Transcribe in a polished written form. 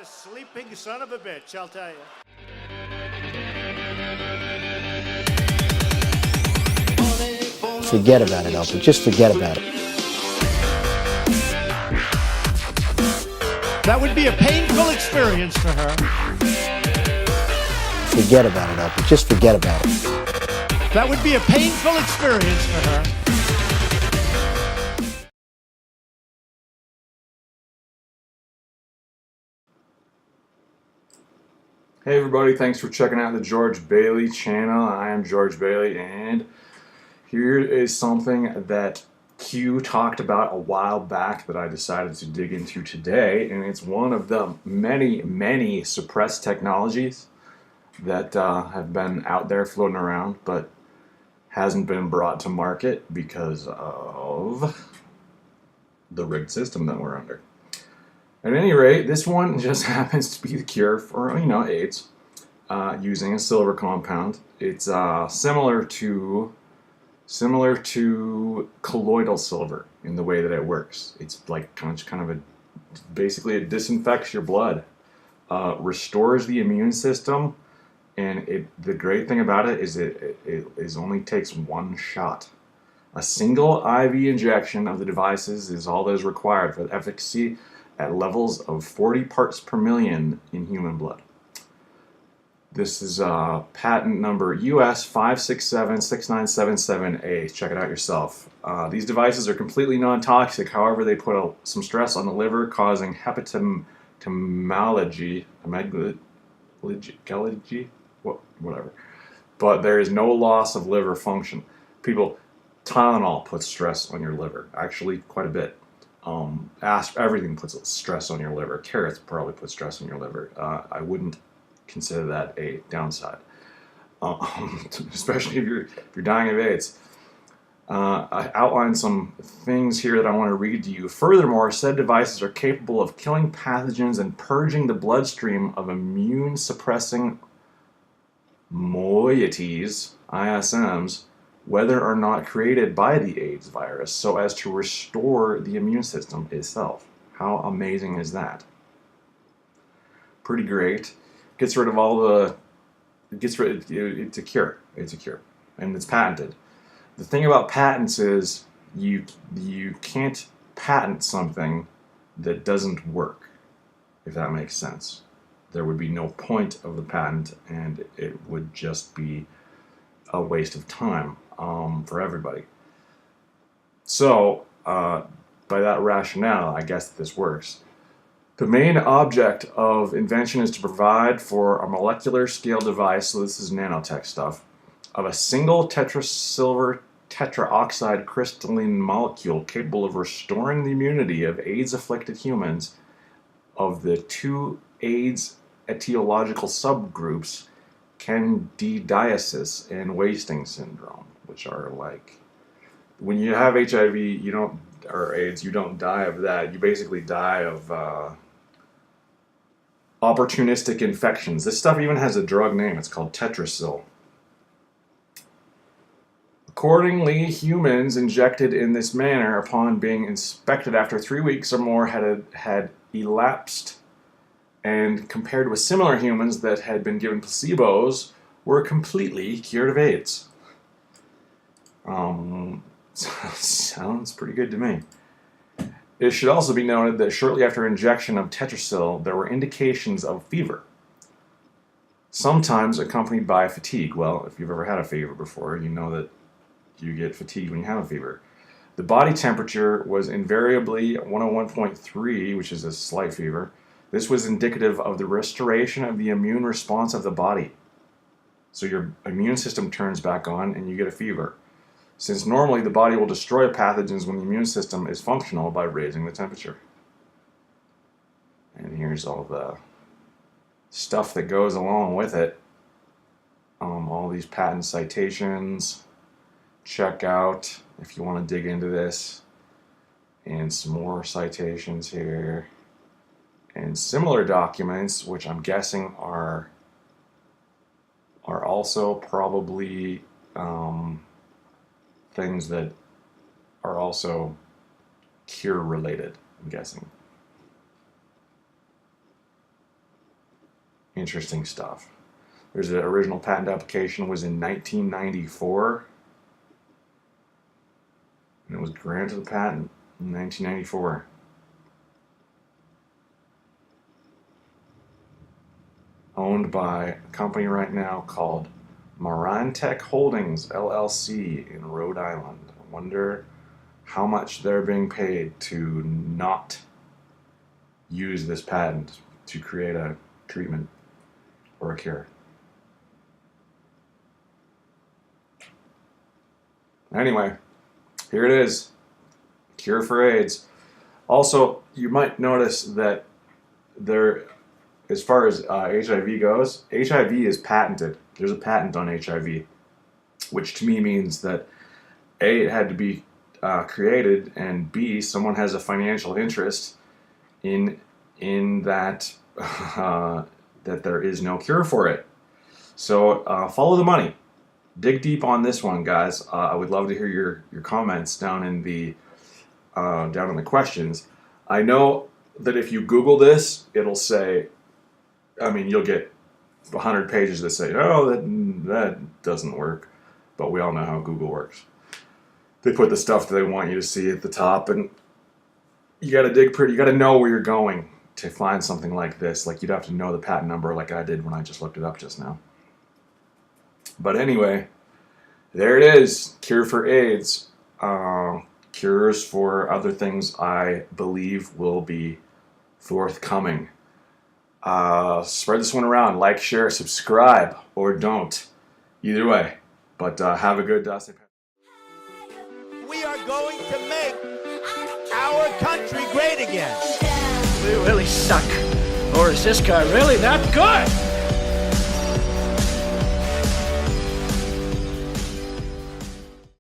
a sleeping son of a bitch, I'll tell you. Forget about it, Oprah. Just forget about it. That would be a painful experience for her. Forget about it, Oprah. Just forget about it. That would be a painful experience for her. Hey everybody, thanks for checking out the George Bailey channel. I am George Bailey, and here is something that Q talked about a while back that I decided to dig into today, and it's one of the many suppressed technologies that have been out there floating around but hasn't been brought to market because of the rigged system that we're under. At any rate, this one just happens to be the cure for, AIDS, using a silver compound. It's similar to colloidal silver in the way that it works. It's like kind of basically it disinfects your blood, restores the immune system, and the great thing about it is it only takes one shot. A single IV injection of the devices is all that is required for efficacy at levels of 40 parts per million in human blood. This is patent number US 5676977A. Check it out yourself. These devices are completely non-toxic. However, they put some stress on the liver, causing hepatomegaly, whatever. But there is no loss of liver function. Tylenol puts stress on your liver, actually quite a bit. Everything puts stress on your liver. Carrots probably put stress on your liver. I wouldn't consider that a downside, especially if you're dying of AIDS. I outlined some things here that I want to read to you. Furthermore, said devices are capable of killing pathogens and purging the bloodstream of immune-suppressing moieties, ISMs, whether or not created by the AIDS virus, so as to restore the immune system itself. How amazing is that? Pretty great. Gets rid of all the... it's a cure. It's a cure. And it's patented. The thing about patents is you can't patent something that doesn't work, if that makes sense. There would be no point of the patent, and it would just be a waste of time for everybody. So, by that rationale, I guess this works. The main object of invention is to provide for a molecular scale device, so this is nanotech stuff, of a single tetrasilver tetraoxide crystalline molecule capable of restoring the immunity of AIDS-afflicted humans of the two AIDS etiological subgroups, candidiasis and wasting syndrome, which are like, when you have HIV, or AIDS, you don't die of that. You basically die of opportunistic infections. This stuff even has a drug name. It's called Tetrasil. Accordingly, humans injected in this manner, upon being inspected after 3 weeks or more, had elapsed, and compared with similar humans that had been given placebos, were completely cured of AIDS. Sounds pretty good to me. It should also be noted that shortly after injection of Tetrasil, there were indications of fever, sometimes accompanied by fatigue. Well, if you've ever had a fever before, you know that you get fatigued when you have a fever. The body temperature was invariably 101.3, which is a slight fever. This was indicative of the restoration of the immune response of the body. So your immune system turns back on and you get a fever. Since normally the body will destroy pathogens when the immune system is functional by raising the temperature. And here's all the stuff that goes along with it. All these patent citations. Check out if you want to dig into this. And some more citations here. And similar documents, which I'm guessing are also probably things that are also cure related, I'm guessing. interesting stuff. There's an original patent application was in 1994. And it was granted a patent in 1994. Owned by a company right now called Marantech Holdings LLC in Rhode Island. I wonder how much they're being paid to not use this patent to create a treatment or a cure. Anyway, here it is. Cure for AIDS. Also, you might notice that there, as far as HIV goes, HIV is patented. There's a patent on HIV, which to me means that A, it had to be created, and B, someone has a financial interest in that that there is no cure for it. So follow the money. Dig deep on this one, guys. I would love to hear your comments down in the questions. I know that if you Google this, it'll say, I mean, you'll get 100 pages that say, oh, that doesn't work. But we all know how Google works. They put the stuff that they want you to see at the top, and you got to dig pretty. You got to know where you're going to find something like this. Like, you'd have to know the patent number, like I did when I just looked it up just now. But anyway, there it is. Cure for AIDS. Cures for other things I believe will be forthcoming. Spread this one around. Like, share, subscribe, or don't. Either way. But have a good St. We are going to make our country great again. We really suck. Or is this guy really that good?